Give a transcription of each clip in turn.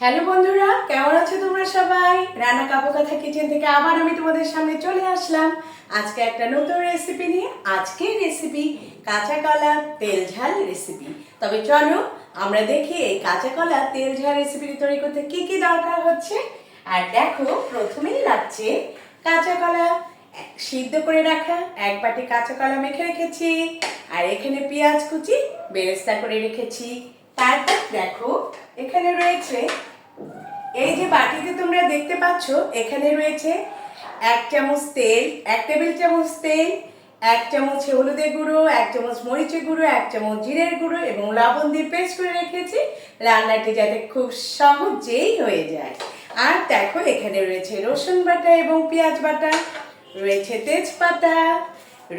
Hello বন্ধুরা, কেমন আছো তোমরা সবাই? রান্না কাপু কথা কিচেন থেকে আবার আমি তোমাদের সামনে চলে আসলাম আজকে একটা নতুন রেসিপি নিয়ে। আজকের রেসিপি কাঁচা কলা তেল ঝাল রেসিপি। তবে চলো আমরা দেখি এই কাঁচা কলা তেল ঝাল রেসিপি তৈরি করতে কি কি দরকার হচ্ছে। আর দেখো, প্রথমেই লাগছে কাঁচা কলা সিদ্ধ করে রাখা, এক বাটি কাঁচা কলা মেখে রেখেছি। আর এখানে পেঁয়াজ কুচি বেরেস্তা করে রেখেছি। তারপর দেখো, এখানে রয়েছে এই যে বাটিতে তোমরা দেখতে পাচ্ছ, এখানে রয়েছে 1 চামচ তেল, 1 টেবিল চামচ তেল, 1 চামচ হলুদের গুঁড়ো, 1 চামচ মরিচের গুঁড়ো, 1 চামচ জিরের গুঁড়ো এবং লবণ দিয়ে পেস্ট করে রেখেছি রান্নাটি যাতে খুব সহজেই হয়ে যায়। আর দেখো, এখানে রয়েছে রসুন বাটা এবং পেঁয়াজ বাটা, রয়েছে তেজপাতা,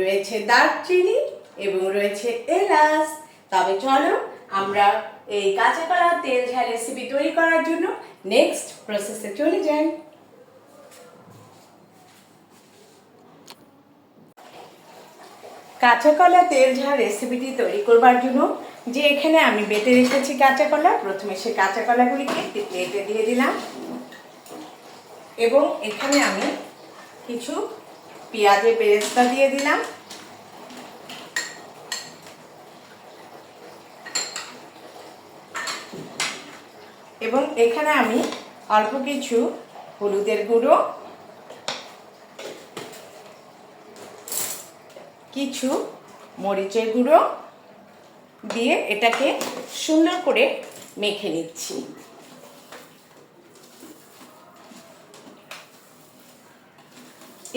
রয়েছে দারচিনি এবং রয়েছে এলাচ। তবে চলো আমরা এই কাঁচা কলা তেল ঝাল রেসিপি তৈরি করার জন্য নেক্সট প্রসেসে চলে যাই। কাঁচা কলা তেল ঝাল রেসিপিটি তৈরি করবার জন্য যে এখানে আমি বেটে রেখেছি কাঁচা কলা, প্রথমে সে কাঁচা কলাগুলিকে একটি প্লেটে দিয়ে দিলাম এবং এখানে আমি কিছু পেঁয়াজের বেরেস্তা দিয়ে দিলাম এবং এখানে আমি অল্প কিছু হলুদের গুঁড়ো, কিছু মরিচের গুঁড়ো দিয়ে এটাকে সুন্দর করে মেখে নিচ্ছি।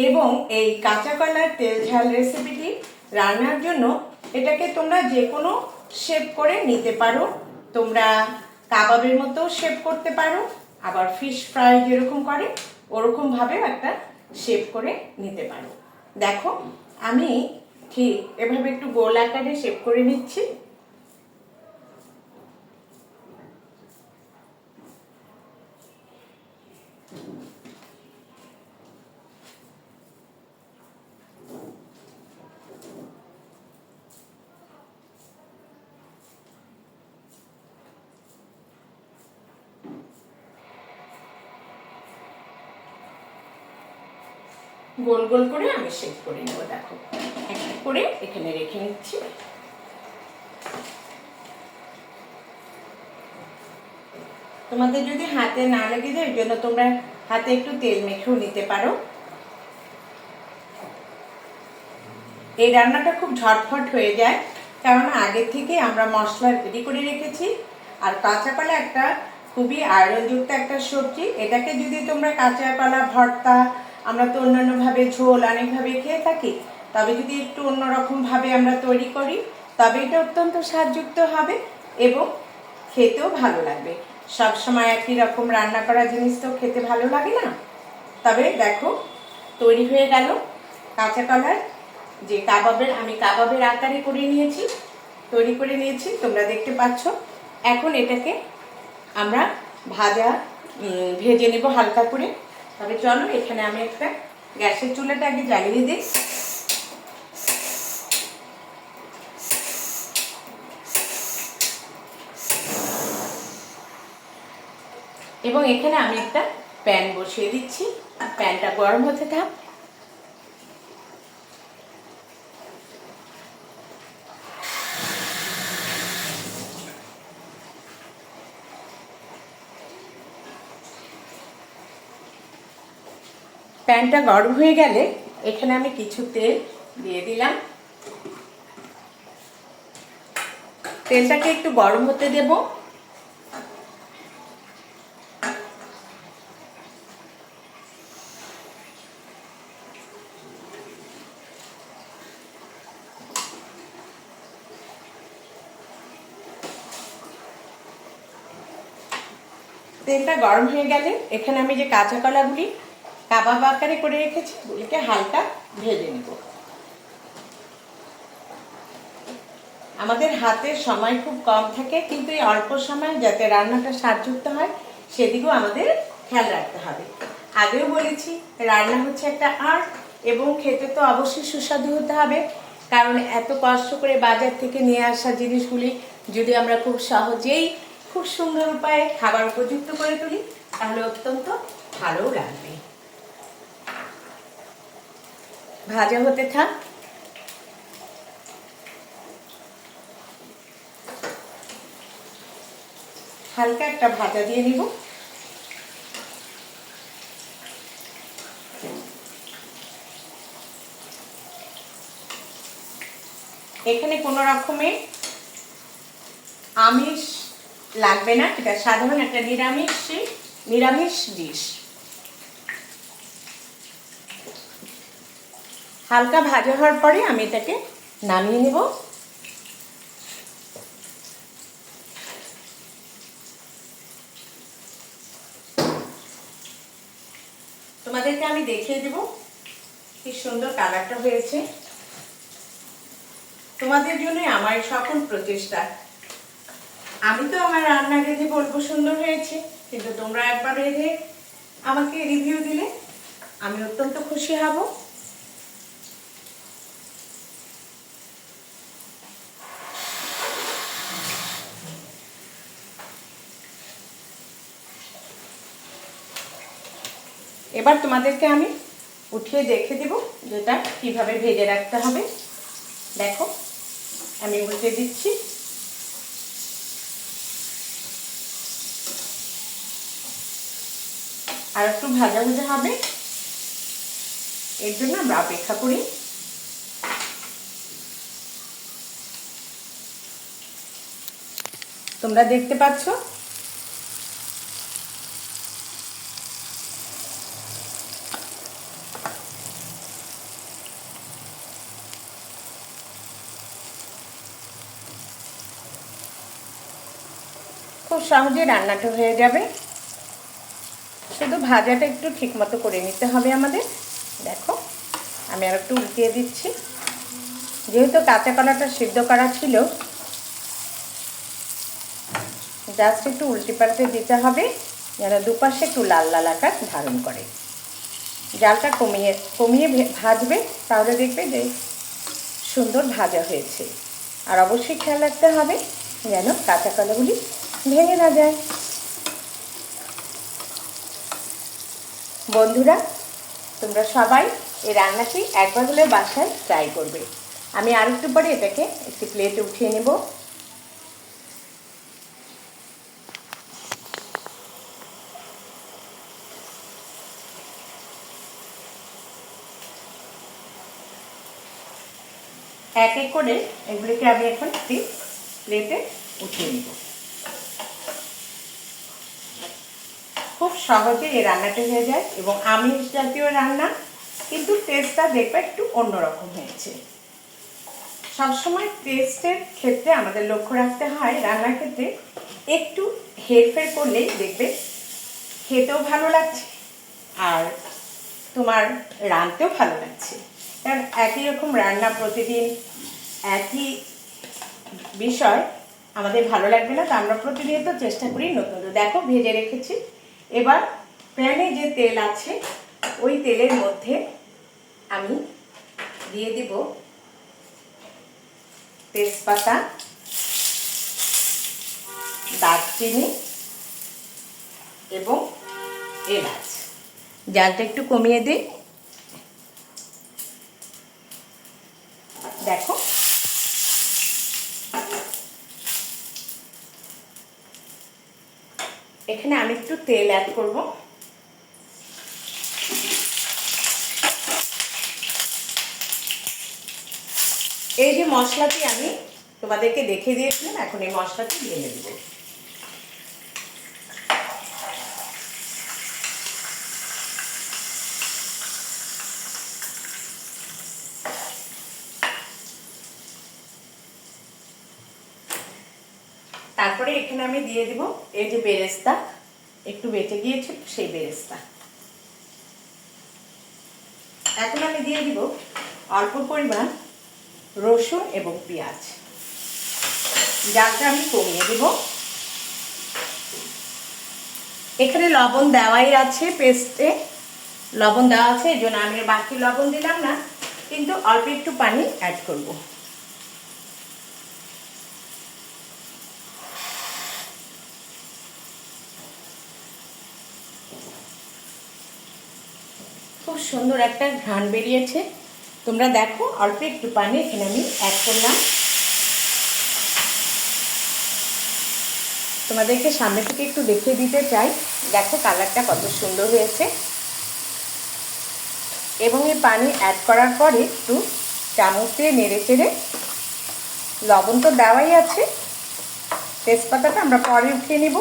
এবং এই কাঁচা কলার তেল ঝাল রেসিপিটি রান্নার জন্য এটাকে তোমরা যে কোনো শেপ করে নিতে পারো। তোমরা কাবাবের মতো শেপ করতে পারো, আবার ফিশ ফ্রাই যেরকম করে ওরকম ভাবে একটা শেপ করে নিতে পারো। দেখো, আমি ঠিক এভাবে একটু গোল আকারে শেপ করে নিচ্ছি। গোল গোল করে আমি শেপ করে নেব। দেখো, একটা করে এখানে রেখে নিচ্ছি। তোমাদের যদি হাতে না লেগে যায়, এর জন্য তোমরা হাতে একটু তেল মেখেও নিতে পারো। এই রান্নাটা খুব ঝটফট হয়ে যায়, কারণ আগে থেকে আমরা মশলা রেডি করে রেখেছি। আর কাঁচা কলা একটা খুবই আয়রনযুক্ত একটা সবজি। এটাকে যদি তোমরা কাঁচা কলা ভর্তা, আমরা তো অন্যান্যভাবে ঝোল অনেকভাবে খেয়ে থাকি, তবে যদি একটু অন্যরকমভাবে আমরা তৈরি করি তবে এটা অত্যন্ত স্বাদযুক্ত হবে এবং খেতেও ভালো লাগবে। সবসময় একই রকম রান্না করা জিনিস তো খেতে ভালো লাগে না। তবে দেখো, তৈরি হয়ে গেল কাঁচা কলার যে আমি কাবাবের আকারে করে নিয়েছি, তৈরি করে নিয়েছি, তোমরা দেখতে পাচ্ছ। এখন এটাকে আমরা ভেজে নেব হালকা করে। তবে চলো, এখানে আমি একটা গ্যাসের চুলাটা আগে জ্বালিয়ে দিই এবং এখানে আমি একটা প্যান বসিয়ে দিচ্ছি। প্যানটা গরম হতে থাক। প্যানটা গরম হয়ে গেলে এখানে আমি কিছু তেল দিয়ে দিলাম। তেলটাকে একটু গরম হতে দেব। তেলটা গরম হয়ে গেলে এখানে আমি যে কাঁচা কলাগুলি কাবাব আকারে করে রেখেছি ওগুলিকে হালকা ভেজে নেব। আমাদের হাতে সময় খুব কম থাকে, কিন্তু এই অল্প সময় যাতে রান্নাটা স্বাদযুক্ত হয় সেদিকেও আমাদের খেয়াল রাখতে হবে। আগেও বলেছি, রান্না হচ্ছে একটা আর্ট এবং খেতে তো অবশ্যই সুস্বাদু হতে হবে। কারণ এত কষ্ট করে বাজার থেকে নিয়ে আসা জিনিসগুলি যদি আমরা খুব সহজেই খুব সুন্দর উপায়ে খাবার উপযুক্ত করে তুলি, তাহলে অত্যন্ত ভালো লাগবে। ভাজা হতে থাক। হালকা একটা ভাজা দিয়ে নিব। এখানে কোনো রকমের আমিষ লাগবে না, এটা সাধারণ একটা নিরামিষ ডিশ। হালকা ভাজা হওয়ার পরে আমি এটাকে নামিয়ে নিব। তোমাদেরকে আমি দেখিয়ে দেব কি সুন্দর কালারটা হয়েছে। তোমাদের জন্য আমার সকল প্রচেষ্টা। আমি তো আমার রান্না রেঁধে বলবো সুন্দর হয়েছে, কিন্তু তোমরা একবার রেঁধে আমাকে রিভিউ দিলে আমি অত্যন্ত খুশি হব। এবার তোমাদেরকে আমি উঠিয়ে দেখে দেব যেটা কিভাবে ভেজে রাখতে হবে। দেখো, আমি উল্টে দিচ্ছি। আর একটু ভাজা ভাজা হবে, এর জন্য আমরা অপেক্ষা করি। তোমরা দেখতে পাচ্ছ খুব সহজে রান্নাটা হয়ে যাবে। শুধু ভাজাটা একটু ঠিক মতো করে নিতে হবে আমাদের। দেখো, আমি আর একটু উল্টিয়ে দিচ্ছি। যেহেতু কাঁচা কলাটা সিদ্ধ করা ছিল, জাস্ট একটু উল্টে পাল্টে দিতে হবে যেন দুপাশে একটু লাল লাল আকার ধারণ করে। জালটা কমিয়ে কমিয়ে ভাজবে, তাহলে দেখবে যে সুন্দর ভাজা হয়েছে। আর অবশ্যই খেয়াল রাখতে হবে যেন কাঁচা কলাগুলি ভেঙে না যায়। বন্ধুরা, তোমরা সবাই এই রান্নাটি একবার হলে বাসায় ট্রাই করবে। আমি আর একটু পরে এটাকে একটি প্লেটে উঠিয়ে নেব। এক এক করে এগুলিকে আমি এখন একটি প্লেটে উঠিয়ে নেব। খুব সহজে এই রান্নাটা হয়ে যায় এবং আমিষ জাতীয় রান্না, কিন্তু টেস্টটা দেখবে একটু অন্যরকম হয়েছে। সবসময় টেস্টের ক্ষেত্রে আমাদের লক্ষ্য রাখতে হয়, রান্নার ক্ষেত্রে একটু হেরফের করলেই দেখবে খেতেও ভালো লাগছে আর তোমার রাঁধতেও ভালো লাগছে। কারণ একই রকম রান্না প্রতিদিন একই বিষয় আমাদের ভালো লাগবে না, তো আমরা প্রতিনিয়ত চেষ্টা করি নতুন। দেখো, ভেজে রেখেছি। এবার প্যানে যে তেল আছে ওই তেলের মধ্যে আমি দিয়ে দিব তেজপাতা, দারচিনি এবং এলাচ। জালটা একটু কমিয়ে দিই। দেখো, এখানে আমি একটু তেল অ্যাড করব। এই যে মশলাটি আমি তোমাদেরকে দেখিয়ে দিয়েছিলাম, এখন এই মশলাটি ঢেলে দেব। তারপরে এখানে আমি দিয়ে দিব এই যে বেরেস্তা, একটু বেঁচে গিয়েছিল সেই বেরেস্তা। এখন আমি দিয়ে দিব অল্প পরিমাণ রসুন এবং পেঁয়াজ। জালটা আমি কমিয়ে দেব। এখানে লবণ দেওয়াই আছে, পেস্টে লবণ দেওয়া আছে, এই জন্য আমি বাকি লবণ দিলাম না, কিন্তু অল্প একটু পানি অ্যাড করব। সুন্দর একটা ঘ্রাণ বেরিয়েছে। তোমরা দেখো, অল্প একটু পানি এখানে আমি অ্যাড করলাম। তোমাদেরকে সামনে থেকে একটু দেখিয়ে দিতে চাই। দেখো কালারটা কত সুন্দর হয়েছে। এবং এই পানি অ্যাড করার পরে একটু চামচ দিয়ে নেড়ে চেড়ে, লবণ তো দেওয়াই আছে, তেজপাতাটা আমরা পরে উঠিয়ে নিব।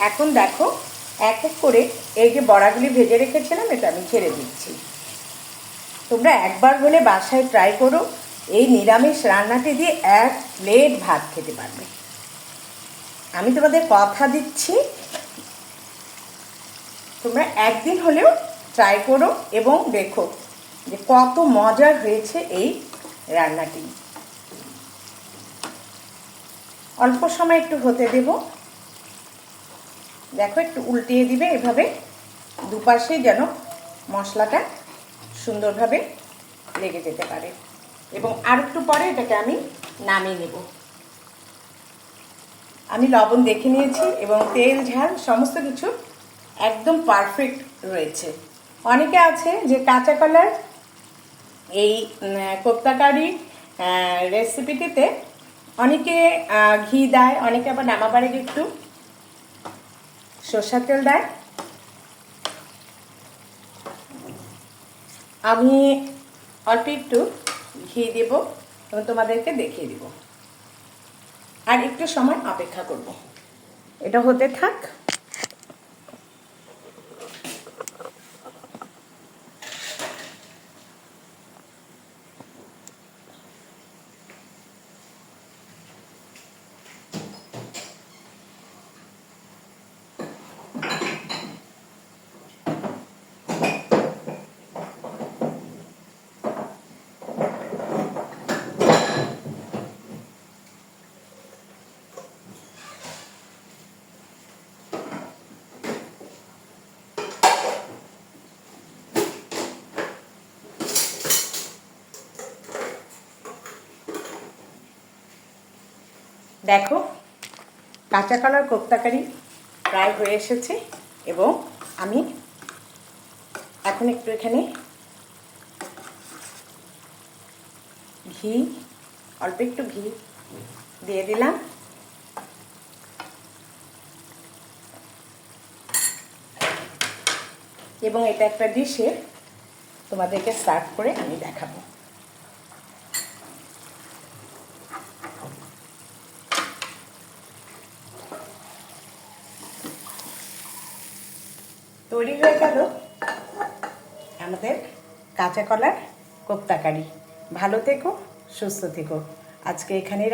এখন দেখো এক এক করে এই যে বড়াগুলি ভেজে রেখেছিলাম এটা আমি ছেড়ে দিচ্ছি। তোমরা একবার হলে বাসায় ট্রাই করো, এই নিরামিষ রান্নাটি দিয়ে 1 প্লেট ভাত খেতে পারবে। আমি তোমাদের কথা দিচ্ছি, তোমরা একদিন হলেও ট্রাই করো এবং দেখো যে কত মজার হয়েছে এই রান্নাটি। অল্প সময় একটু হতে দেব। দেখো একটু উল্টিয়ে দিবে এভাবে, দুপাশেই যেন মশলাটা সুন্দরভাবে লেগে যেতে পারে। এবং আর একটু পরে এটাকে আমি নামিয়ে নেব। আমি লবণ দেখে নিয়েছি এবং তেল ঝাল সমস্ত কিছু একদম পারফেক্ট রয়েছে। অনেকে আছে যে কাঁচা কলার এই কোপ্তা কারি রেসিপিটিতে অনেকে ঘি দেয়, অনেকে আবার নামাবার আগে একটু সরষের তেল দেয়। আমি অল্প একটু ঘি দেব এবং তোমাদেরকে দেখিয়ে দিব। আর একটু সময় অপেক্ষা করব, এটা হতে থাক। দেখো কাঁচা কলার কোপ্তা কারি প্রায় হয়ে এসেছে এবং আমি এখন একটু এখানে ঘি, অল্প একটু ঘি দিয়ে দিলাম। এবং এটা একটা ডিশে তোমাদেরকে সার্ভ করে আমি দেখাবো। তৈরি হয়ে গেল আমাদের কাঁচা কলার কোপ্তা কারি। ভালো থেকো, সুস্থ থেকো। আজকে এখানে